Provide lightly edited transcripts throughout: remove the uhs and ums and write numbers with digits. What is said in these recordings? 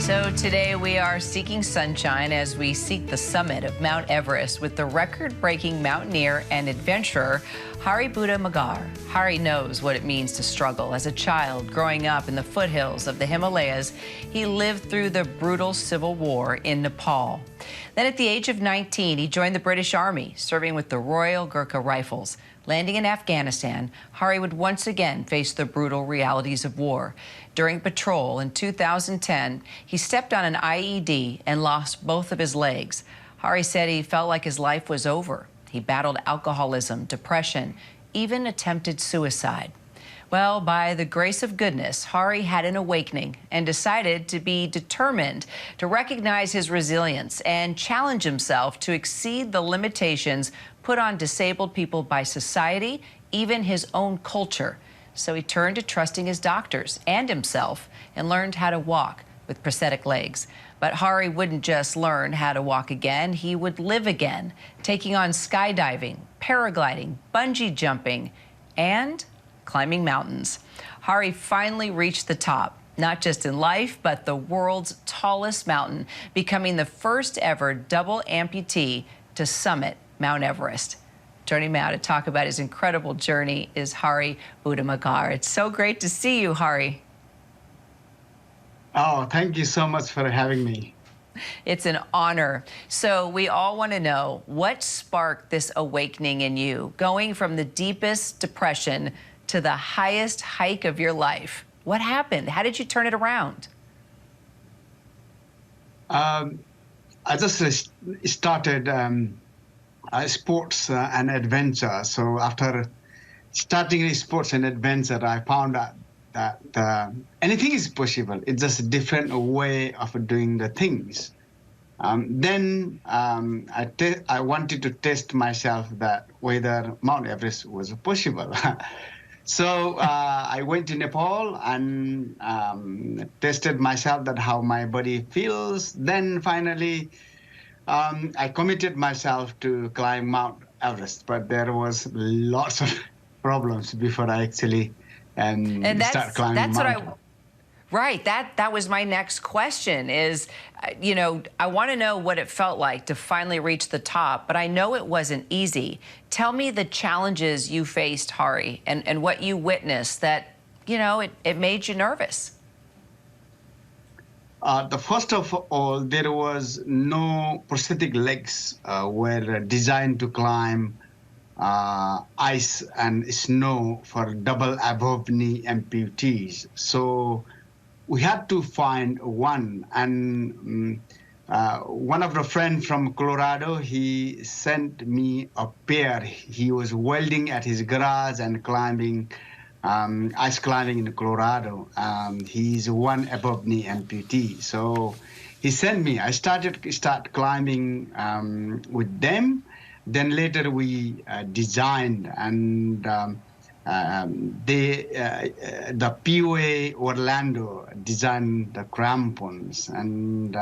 So today we are seeking sunshine as we seek the summit of Mount Everest with the record-breaking mountaineer and adventurer Hari Budha Magar. Hari knows what it means to struggle. As a child growing up in the foothills of the Himalayas, he lived through the brutal civil war in Nepal. Then at the age of 19, he joined the British Army, serving with the Royal Gurkha Rifles. Landing in Afghanistan, Hari would once again face the brutal realities of war. During patrol in 2010, he stepped on an IED and lost both of his legs. Hari said he felt like his life was over. He battled alcoholism, depression, even attempted suicide. Well, by the grace of goodness, Hari had an awakening and decided to be determined to recognize his resilience and challenge himself to exceed the limitations put on disabled people by society, even his own culture. So he turned to trusting his doctors and himself and learned how to walk with prosthetic legs. But Hari wouldn't just learn how to walk again, he would live again, taking on skydiving, paragliding, bungee jumping, and climbing mountains. Hari finally reached the top, not just in life, but the world's tallest mountain, becoming the first ever double amputee to summit Mount Everest. Joining me now to talk about his incredible journey is Hari Budha Magar. It's so great to see you, Hari. Oh, thank you so much for having me. It's an honor. So we all want to know what sparked this awakening in you, going from the deepest depression to the highest hike of your life. What happened? How did you turn it around? I just started sports and adventure. So after starting sports and adventure, I found out that anything is possible. It's just a different way of doing the things. Then I wanted to test myself that whether Mount Everest was possible. So I went to Nepal and tested myself that how my body feels. Then finally, I committed myself to climb Mount Everest, but there was lots of problems before I actually start climbing mountain. Right, that was my next question is, you know, I want to know what it felt like to finally reach the top, but I know it wasn't easy. Tell me the challenges you faced, Hari, and what you witnessed that, you know, it made you nervous. The first of all, there was no prosthetic legs were designed to climb ice and snow for double above knee amputees. So we had to find one, and one of the friends from Colorado, he sent me a pair. He was welding at his garage and climbing, ice climbing in Colorado. He's one above knee amputee. So he sent me. I started climbing with them. Then later we designed and the POA Orlando designed the crampons, and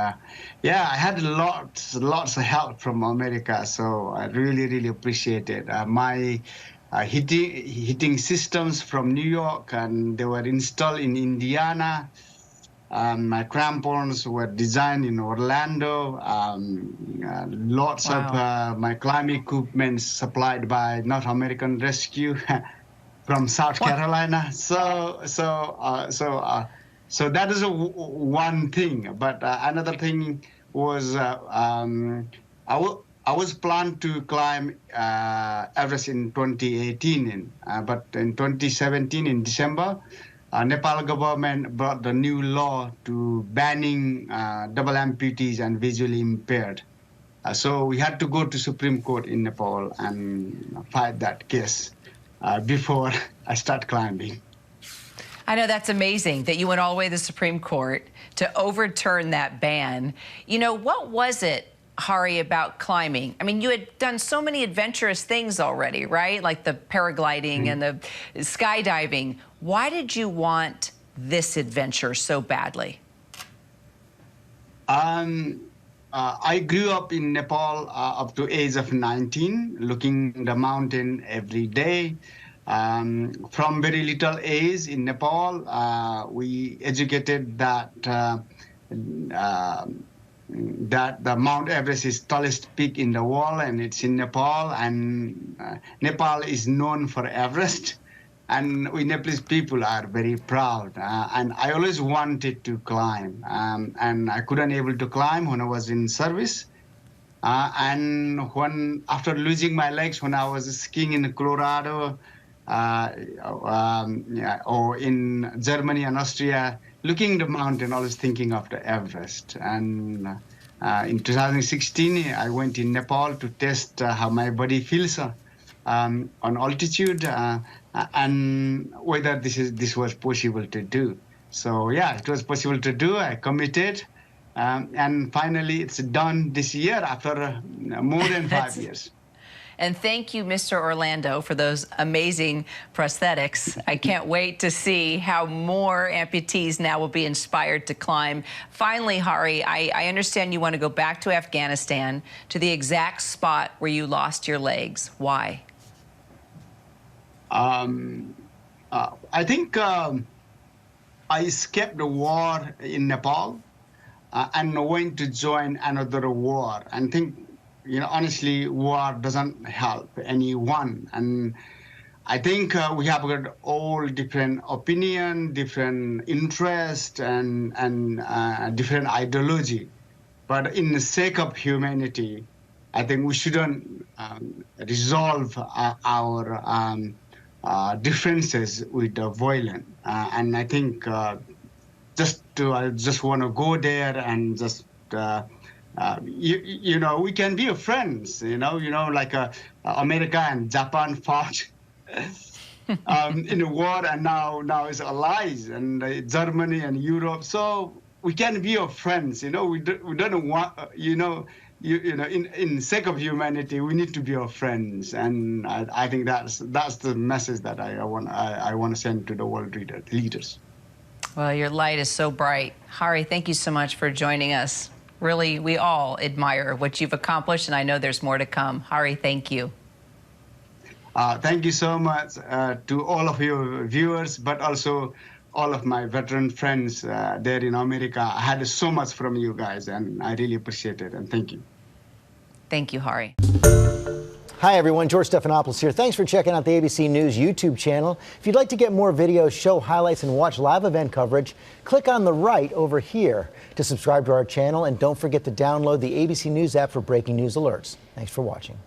yeah, I had lots of help from America, so I really appreciate it. My hitting systems from New York, and they were installed in Indiana. My crampons were designed in Orlando. Lots of my climbing equipment supplied by North American Rescue from South Carolina. So that is one thing. But another thing was I was planned to climb Everest in 2018, but in 2017 in December, Nepal government brought the new law to banning double amputees and visually impaired. So we had to go to Supreme Court in Nepal and fight that case before I start climbing. I know, that's amazing that you went all the way to the Supreme Court to overturn that ban. You know, what was it, Hari, about climbing? I mean, you had done so many adventurous things already, right? Like the paragliding and the skydiving. Why did you want this adventure so badly? I grew up in Nepal up to age of 19, looking the mountain every day. From very little age in Nepal, we educated that that the Mount Everest is tallest peak in the world, and it's in Nepal, and Nepal is known for Everest, and we Nepalese people are very proud. And I always wanted to climb, and I couldn't able to climb when I was in service. And after losing my legs when I was skiing in Colorado, or in Germany and Austria, looking at the mountain, always thinking of the Everest. And in 2016, I went in Nepal to test how my body feels on altitude, and whether this was possible to do. So yeah, it was possible to do. I committed, and finally it's done this year after more than 5 years. And thank you, Mr. Orlando, for those amazing prosthetics. I can't wait to see how more amputees now will be inspired to climb. Finally, Hari, I understand you want to go back to Afghanistan, to the exact spot where you lost your legs. Why? I think I escaped the war in Nepal and went to join another war, and think, honestly, war doesn't help anyone. And I think we have got all different opinion, different interest, and different ideology. But in the sake of humanity, I think we shouldn't resolve our differences with violence. And I think I just want to go there and just. We can be friends, like America and Japan fought in a war, and now it's allies, and Germany and Europe. So we can be friends, we don't want, in sake of humanity, we need to be friends, and I think that's the message that I want to send to the world leaders. Well, your light is so bright. Hari, thank you so much for joining us. Really, we all admire what you've accomplished, and I know there's more to come. Hari, thank you. Thank you so much to all of your viewers, but also all of my veteran friends there in America. I had so much from you guys, and I really appreciate it, and thank you. Thank you, Hari. Hi, everyone. George Stephanopoulos here. Thanks for checking out the ABC News YouTube channel. If you'd like to get more videos, show highlights, and watch live event coverage, click on the right over here to subscribe to our channel. And don't forget to download the ABC News app for breaking news alerts. Thanks for watching.